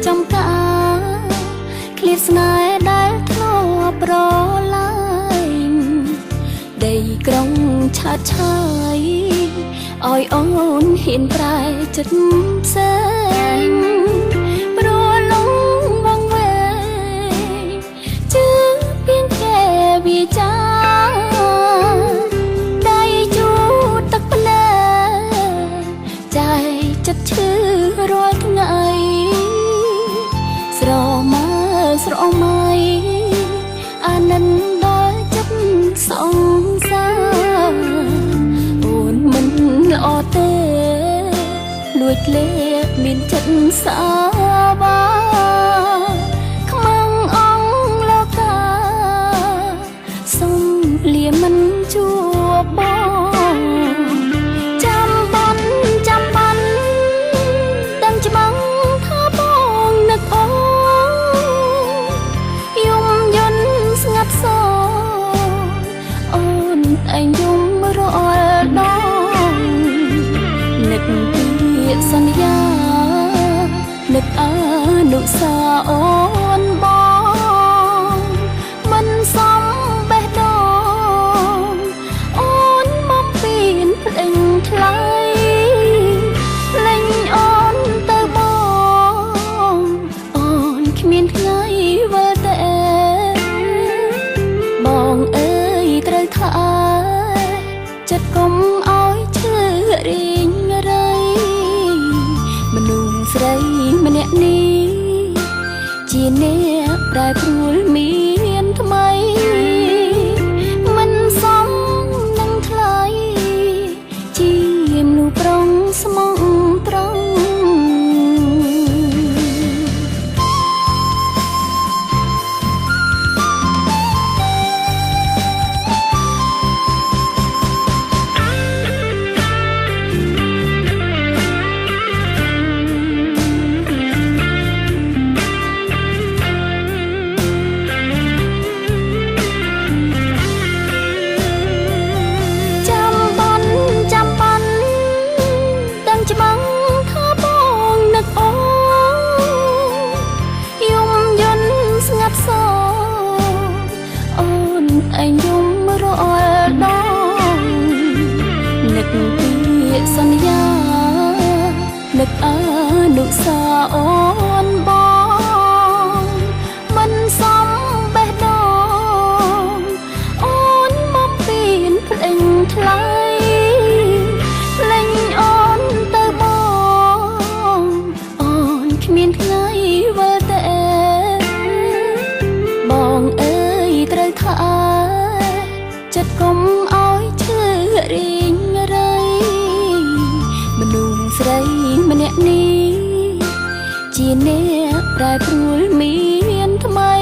ចំការឃ្លាតស្នេហ៍ដែលធ្លាប់ប្រឡាយដីក្រុងឆើតឆាយឲ្យអូនហ៊ានប្រែចិត្តផ្សេងព្រោះលងវងវែងជឿពីងកែវាចាដៃជួទឹកភ្នែកใจចិត្តឈឺរាល់ថ្ងៃស្រមើស្រមៃអានិនដល់ចិត្តសង្សារអូនមិនល្អទេលួចលេបមានចិត្តសាបាខ្មាំងអងលោកាសុំលាមិនជួបបងចាំបន់ដឹងច្បាស់ថាបងនឹកអូនយំយន់ស្ងាត់សអូនឯងយំរាល់ដងនឹកពីសន្យានឹកអនុស្សាវរីយ៍អូនបងមិនសមបេះដូងអូនមកពីនភ្លេងថ្លៃលេងអូនទៅបងអូនគ្មានថ្ងៃវិលទេបងអើយត្រូវថាចិត្តកុំឲ្យឈឺរីងរៃមនុស្សស្រីម្នាក់នេះជាអ្នកប្រែប្រួលមានថ្មីមិនសមនឹងថ្លៃជាមនុស្សប្រុងស្មោះត្រង់ឯងយំរាល់ដងនឹកពីសន្យានឹកអនុស្សាវរីយ៍អូនបងមិនសមបេះដូងអូនមកពីនភ្លេងថ្លៃលេងអូនទៅបងអូនគ្មានថ្ងៃវិលទេបងអើយត្រូវថាចិត្តកុំឲ្យឈឺរីងរៃមនុស្សស្រីម្នាក់នេះជាអ្នកប្រែប្រួលមានថ្មី